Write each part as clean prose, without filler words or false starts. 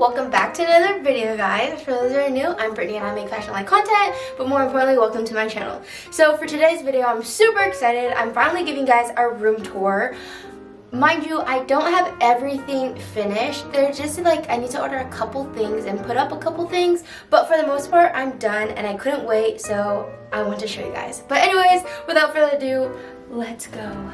welcome back to another video, guys. For those that are new, I'm Brittney and I make fashion-like content, but more importantly, welcome to my channel. So for today's video, I'm super excited. I'm finally giving you guys our room tour. Mind you, I don't have everything finished. There's just like, I need to order a couple things and put up a couple things, but for the most part, I'm done and I couldn't wait, so I want to show you guys. But anyways, without further ado, let's go.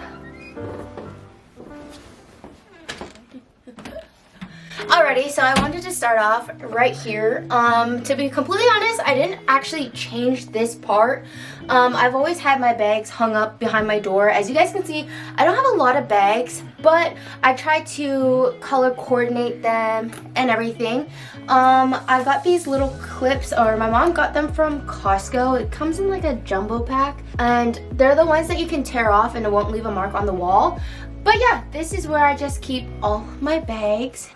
Alrighty, so I wanted to start off right here. To be completely honest, I didn't actually change this part. I've always had my bags hung up behind my door. As you guys can see, I don't have a lot of bags, but I try to color coordinate them and everything. I got these little clips, or my mom got them from Costco. It comes in like a jumbo pack, and they're the ones that you can tear off and it won't leave a mark on the wall. But yeah, this is where I just keep all my bags.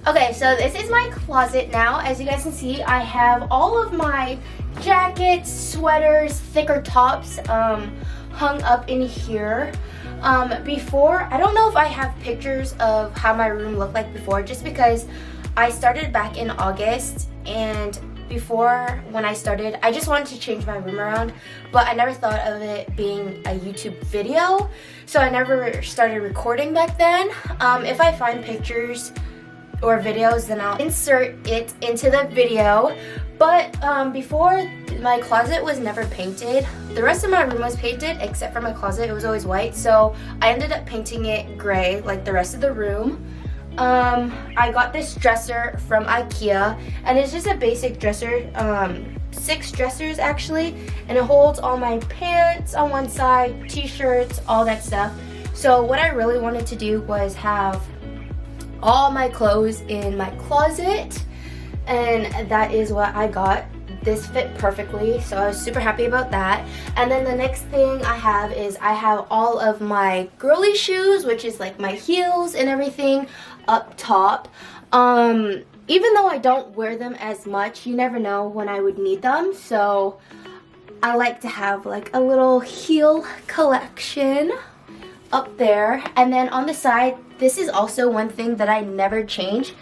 Okay, so this is my closet now. As you guys can see, I have all of my jackets, sweaters, thicker tops hung up in here. Before, I don't know if I have pictures of how my room looked like before, just because I started back in August, and before when I started, I just wanted to change my room around, but I never thought of it being a YouTube video, so I never started recording back then. If I find pictures or videos, then I'll insert it into the video. But before, my closet was never painted. The rest of my room was painted except for my closet. It was always white, so I ended up painting it gray like the rest of the room. I got this dresser from IKEA, and it's just a basic dresser, 6 dressers actually, and it holds all my pants on one side, t-shirts, all that stuff. So what I really wanted to do was have all my clothes in my closet, and that is what I got. This fit perfectly, so I was super happy about that. And then the next thing I have is I have all of my girly shoes, which is like my heels and everything, up top. Even though I don't wear them as much, you never know when I would need them, so I like to have like a little heel collection up there. And then on the side, this is also one thing that I never change,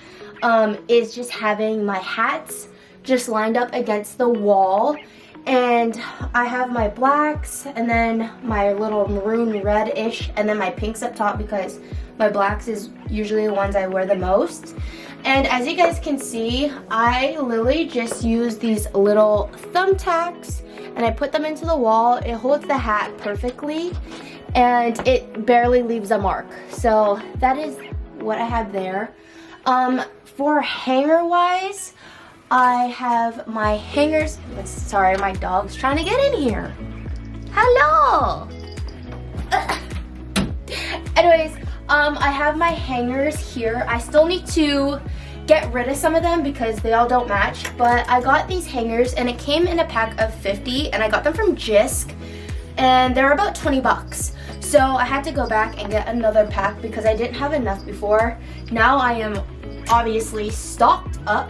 is just having my hats just lined up against the wall. And I have my blacks, and then my little maroon red-ish, and then my pinks up top, because my blacks is usually the ones I wear the most. And as you guys can see, I literally just use these little thumbtacks and I put them into the wall. It holds the hat perfectly and it barely leaves a mark. So that is what I have there. For hanger wise, I have my hangers. Sorry, my dog's trying to get in here. Hello. Anyways, I have my hangers here. I still need to get rid of some of them because they all don't match, but I got these hangers and it came in a pack of 50, and I got them from 𝙲𝙻𝙸𝙺, and they're about 20 bucks. So I had to go back and get another pack because I didn't have enough before. Now I am obviously stocked up.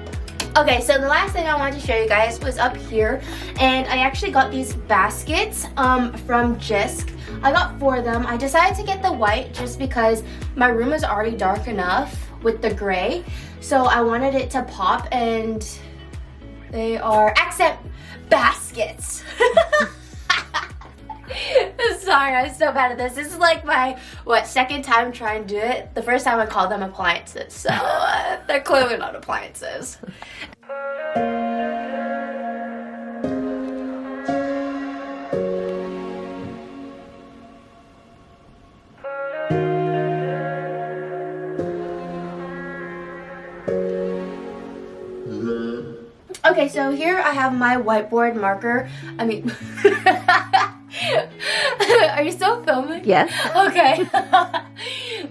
Okay, so the last thing I wanted to show you guys was up here, and I actually got these baskets from 𝙲𝙻𝙸𝙺. I got 4 of them. I decided to get the white just because my room is already dark enough with the gray, so I wanted it to pop, and they are accent baskets. Sorry, I'm so bad at this. This is like my, second time trying to do it. The first time I called them appliances, so they're clearly not appliances. Okay, so here I have my whiteboard marker. I mean, are you still filming? Yes. Okay.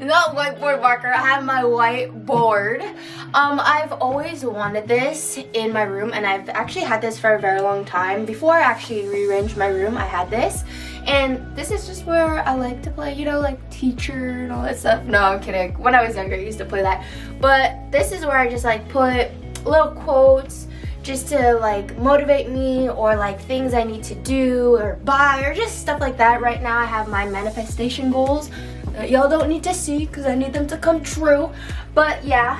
Not whiteboard marker, I have my whiteboard. I've always wanted this in my room, and I've actually had this for a very long time. Before I actually rearranged my room, I had this. And this is just where I like to play, you know, like teacher and all that stuff. No, I'm kidding. When I was younger, I used to play that. But this is where I just like put little quotes, just to like motivate me, or like things I need to do or buy, or just stuff like that. Right now I have my manifestation goals. y'all don't need to see because I need them to come true. But yeah,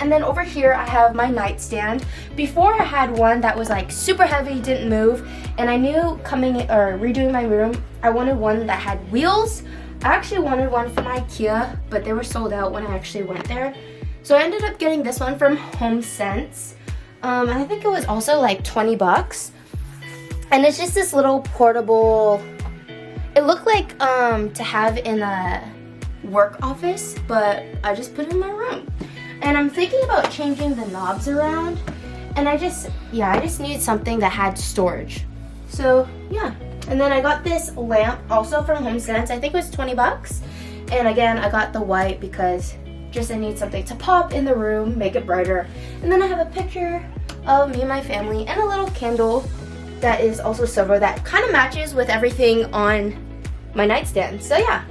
and then over here I have my nightstand. Before I had one that was like super heavy, didn't move, and I knew redoing my room, I wanted one that had wheels. I actually wanted one from IKEA, but they were sold out when I actually went there. So I ended up getting this one from 𝚂𝚃𝚃𝚃𝚾𝙽. And I think it was also like 20 bucks. And it's just this little portable, it looked like to have in a work office, but I just put it in my room. And I'm thinking about changing the knobs around, and I just needed something that had storage. So yeah, and then I got this lamp also from 𝚂𝚃𝚃𝚃𝚃. I think it was 20 bucks. And again, I got the white because just I need something to pop in the room, make it brighter. And then I have a picture of me and my family and a little candle that is also silver that kind of matches with everything on my nightstand. So yeah.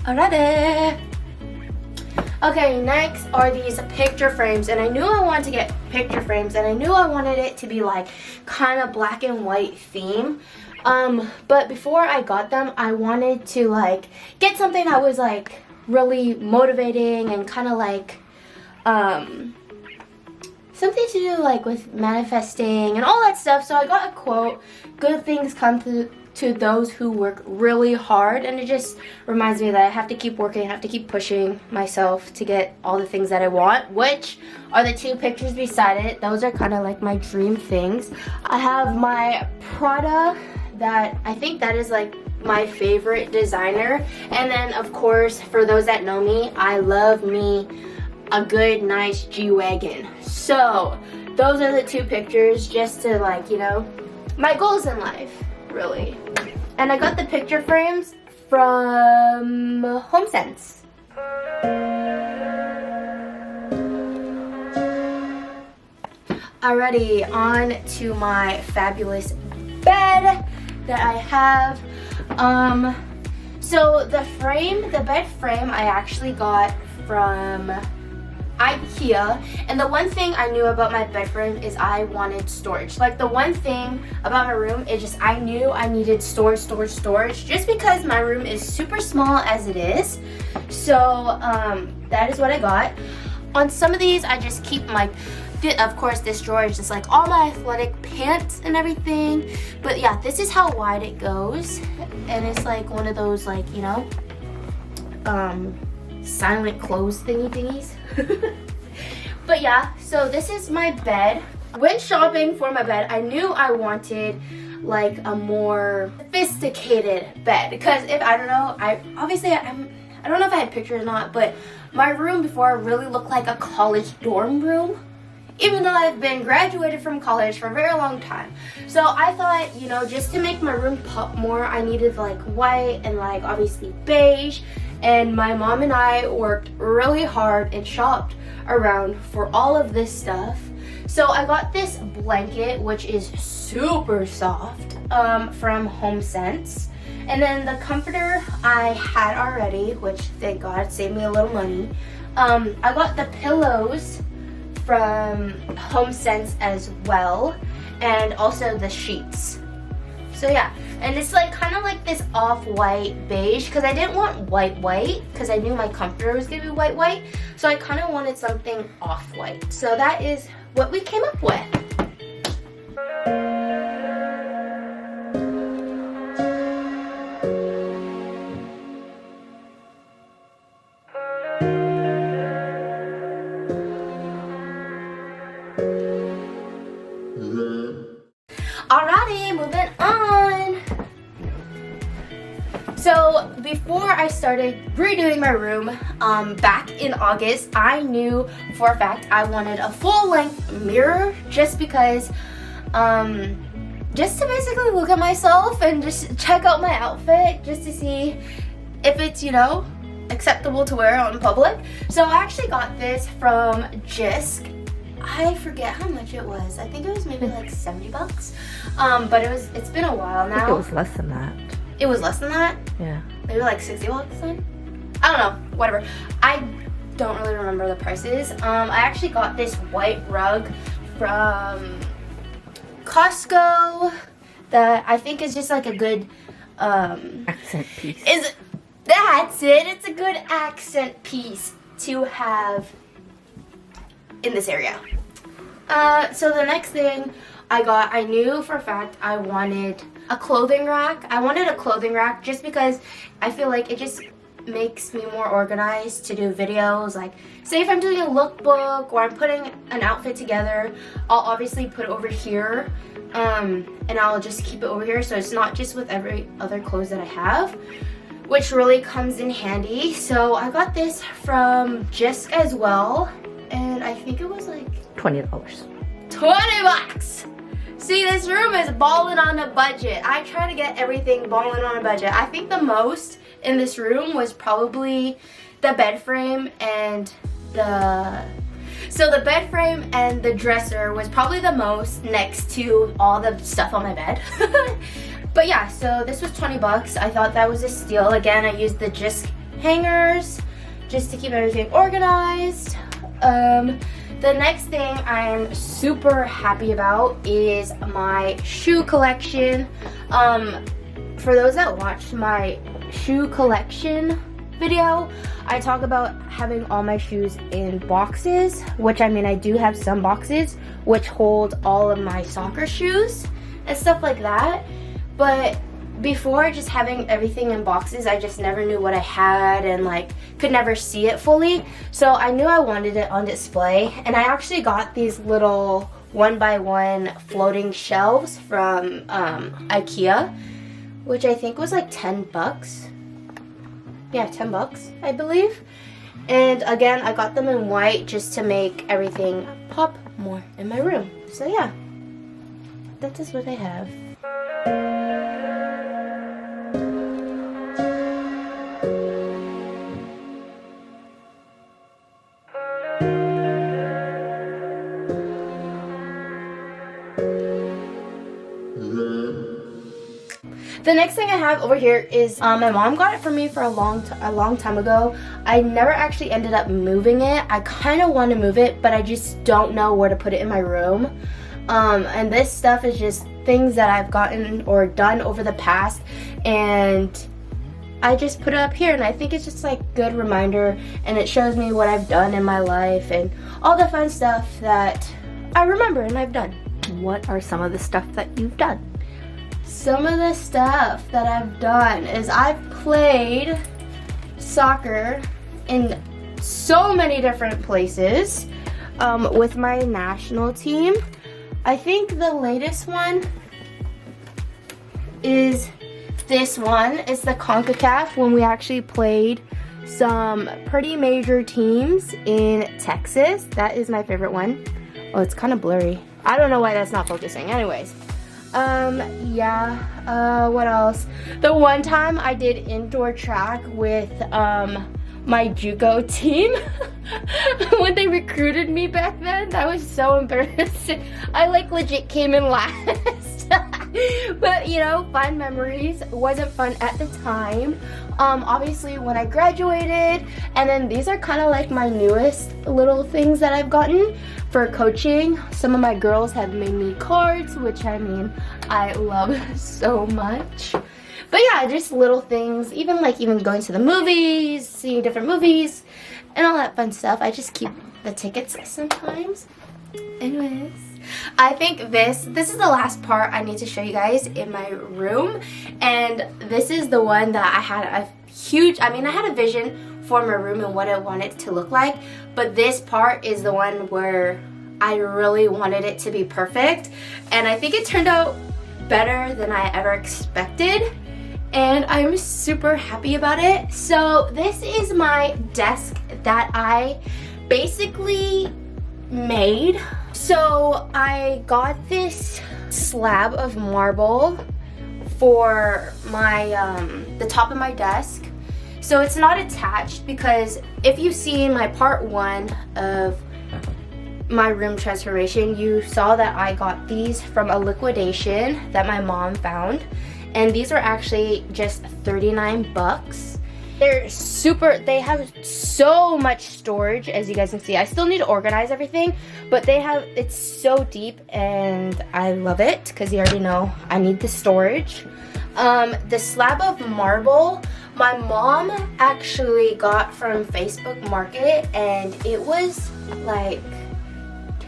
Alrighty. Okay, next are these picture frames, and I knew I wanted to get picture frames, and I knew I wanted it to be like kind of black and white theme. But before I got them, I wanted to like get something that was like really motivating and kind of like something to do like with manifesting and all that stuff. So I got a quote: "Good things come to those who work really hard," and it just reminds me that I have to keep working, I have to keep pushing myself to get all the things that I want, which are the two pictures beside it. Those are kind of like my dream things. I have my Prada, that I think that is like my favorite designer, and then of course for those that know me, I love me a good nice G-Wagon. So those are the two pictures, just to like, you know, my goals in life really. And I got the picture frames from 𝚂𝚃𝚃𝚃𝚃. Alrighty, on to my fabulous bed that I have. So the bed frame I actually got from IKEA, and the one thing I knew about my bed frame is I wanted storage. Like the one thing about my room is just I knew I needed storage, just because my room is super small as it is. So that is what I got. On some of these I just keep my, of course this drawer is just like all my athletic pants and everything. But yeah, this is how wide it goes, and it's like one of those like, you know, silent clothes thingies. But yeah, so this is my bed. When shopping for my bed, I knew I wanted like a more sophisticated bed, because if I don't know, I don't know if I had pictures or not, but my room before really looked like a college dorm room, even though I've been graduated from college for a very long time. So I thought, you know, just to make my room pop more, I needed like white and like obviously beige. And my mom and I worked really hard and shopped around for all of this stuff. So I got this blanket, which is super soft, from 𝚂𝚃𝚃𝚃𝚃. And then the comforter I had already, which thank God saved me a little money. I got the pillows from 𝚂𝚃𝚃𝚃𝚃 as well, and also the sheets. So yeah, and it's like kind of like this off-white beige, because I didn't want white because I knew my comforter was gonna be white, so I kind of wanted something off-white. So that is what we came up with. Alrighty, moving on. So before I started redoing my room back in August, I knew for a fact I wanted a full-length mirror, just because just to basically look at myself and just check out my outfit, just to see if it's, you know, acceptable to wear out in public. So I actually got this from 𝙲𝙻𝙸𝙺. I forget how much it was. I think it was maybe like 70 bucks. But it's been a while now. I think it was less than that. It was less than that? Yeah. maybe like 60 bucks then? I don't know, whatever. I don't really remember the prices. I actually got this white rug from Costco that I think is just like a good accent piece. That's it. It's a good accent piece to have in this area. So the next thing I knew for a fact I wanted a clothing rack. I wanted a clothing rack just because I feel like it just makes me more organized to do videos. Like, say if I'm doing a lookbook or I'm putting an outfit together, I'll obviously put it over here, and I'll just keep it over here so it's not just with every other clothes that I have, which really comes in handy. So I got this from 𝙲𝙻𝙸𝙺𝙴, and I think it was like $20. 20 bucks. See, this room is balling on a budget. I try to get everything balling on a budget. I think the most in this room was probably the bed frame and the bed frame and the dresser was probably the most next to all the stuff on my bed. But yeah, so this was 20 bucks. I thought that was a steal. Again, I used the 𝙲𝙻 hangers just to keep everything organized. The next thing I'm super happy about is my shoe collection. For those that watched my shoe collection video, I talk about having all my shoes in boxes, which I mean I do have some boxes which hold all of my soccer shoes and stuff like that. But before, just having everything in boxes, I just never knew what I had and like could never see it fully. So I knew I wanted it on display, and I actually got these little 1x1 floating shelves from IKEA, which I think was like 10 bucks. Yeah, 10 bucks, I believe. And again, I got them in white just to make everything pop more in my room. So yeah, that is what I have. The next thing I have over here is my mom got it for me for a long time ago. I never actually ended up moving it. I kind of want to move it, but I just don't know where to put it in my room. And this stuff is just things that I've gotten or done over the past, and I just put it up here, and I think it's just like good reminder, and it shows me what I've done in my life and all the fun stuff that I remember and I've done. What are some of the stuff that you've done? Some of the stuff that I've done is I've played soccer in so many different places with my national team. I think the latest one is this one. It's the CONCACAF, when we actually played some pretty major teams in Texas. That is my favorite one. Oh, it's kind of blurry. I don't know why that's not focusing. Anyways. What else? The one time I did indoor track with my JUCO team when they recruited me back then. That was so embarrassing. I like legit came in last. But you know, fun memories. It wasn't fun at the time. Obviously when I graduated, and then these are kind of like my newest little things that I've gotten for coaching. Some of my girls have made me cards, which I mean I love so much. But yeah, just little things, even going to the movies, seeing different movies and all that fun stuff. I just keep the tickets sometimes. Anyways, I think this is the last part I need to show you guys in my room, and this is the one that I had a vision for my room and what I wanted it to look like, but this part is the one where I really wanted it to be perfect, and I think it turned out better than I ever expected, and I'm super happy about it. So this is my desk that I basically made. So I got this slab of marble for my the top of my desk. So it's not attached, because if you see in my part 1 of my room transformation, you saw that I got these from a liquidation that my mom found, and these are actually just 39 bucks. They have so much storage, as you guys can see. I still need to organize everything, but it's so deep and I love it because you already know I need the storage. The slab of marble, my mom actually got from Facebook Market, and it was like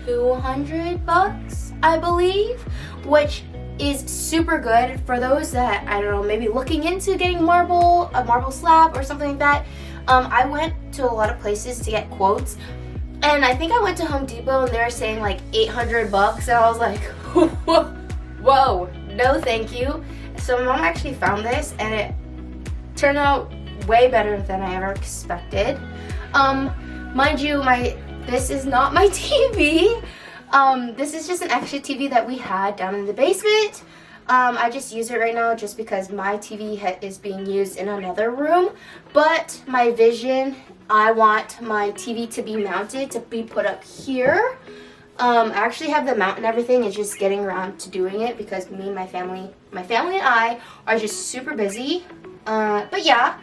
200 bucks, I believe, which is super good for those that, I don't know, maybe looking into getting a marble slab or something like that. I went to a lot of places to get quotes, and I think I went to Home Depot and they were saying like 800 bucks, and I was like, whoa, no thank you. So my mom actually found this, and it turned out way better than I ever expected. Mind you, this is not my TV. This is just an extra TV that we had down in the basement. I just use it right now just because my TV is being used in another room. But my vision, I want my TV to be mounted, to be put up here. I actually have the mount and everything. It's just getting around to doing it because me and my family and I are just super busy. But yeah,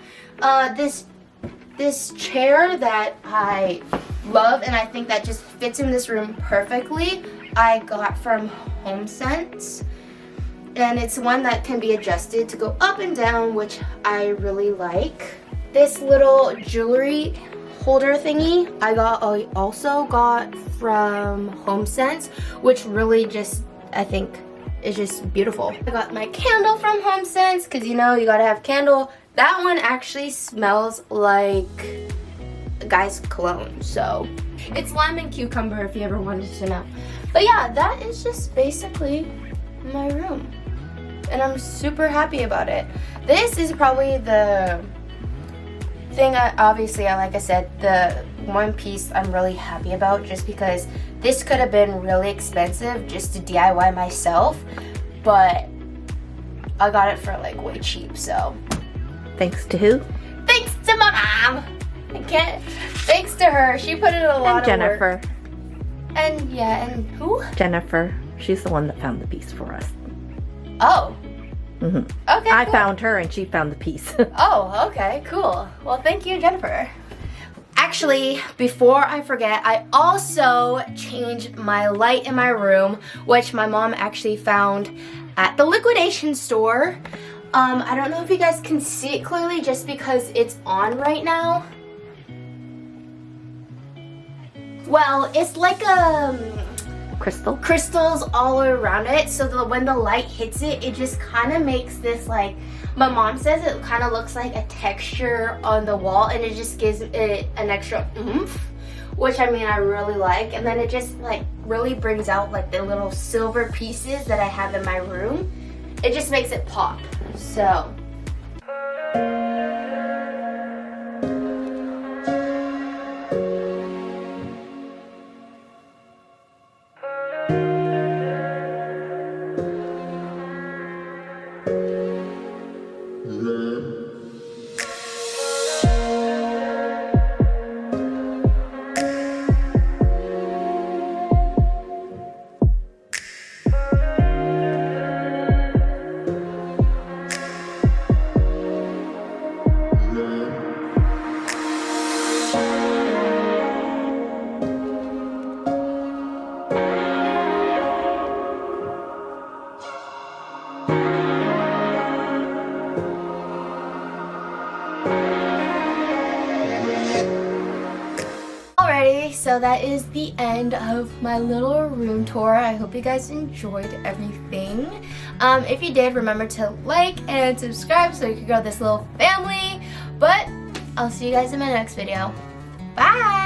this chair that I love, and I think that just fits in this room perfectly, I got from HomeSense, and it's one that can be adjusted to go up and down, which I really like. This little jewelry holder thingy I also got from HomeSense, which really just, I think, is just beautiful. I got my candle from HomeSense because you know you gotta have candle. That one actually smells like guy's cologne, so it's lime and cucumber if you ever wanted to know. But yeah, that is just basically my room, and I'm super happy about it. This is probably the thing, obviously, like I said, the one piece I'm really happy about, just because this could have been really expensive just to DIY myself, but I got it for like way cheap. So Thanks to who? thanks to my mom. Thanks to her. She put in a lot And of work. Jennifer. And yeah, and who? Jennifer. She's the one that found the piece for us. Oh. Mm-hmm. Okay, I cool. found her and she found the piece. Oh, okay, cool. Well, thank you, Jennifer. Actually, before I forget, I also changed my light in my room, which my mom actually found at the liquidation store. I don't know if you guys can see it clearly just because it's on right now. Well, it's like crystals all around it, so that when the light hits it, it just kind of makes this, like, my mom says it kind of looks like a texture on the wall, and it just gives it an extra oomph, which I mean I really like. And then it just like really brings out like the little silver pieces that I have in my room. It just makes it pop. So so that is the end of my little room tour. I hope you guys enjoyed everything. If you did, remember to like and subscribe so you can grow this little family. But I'll see you guys in my next video. Bye!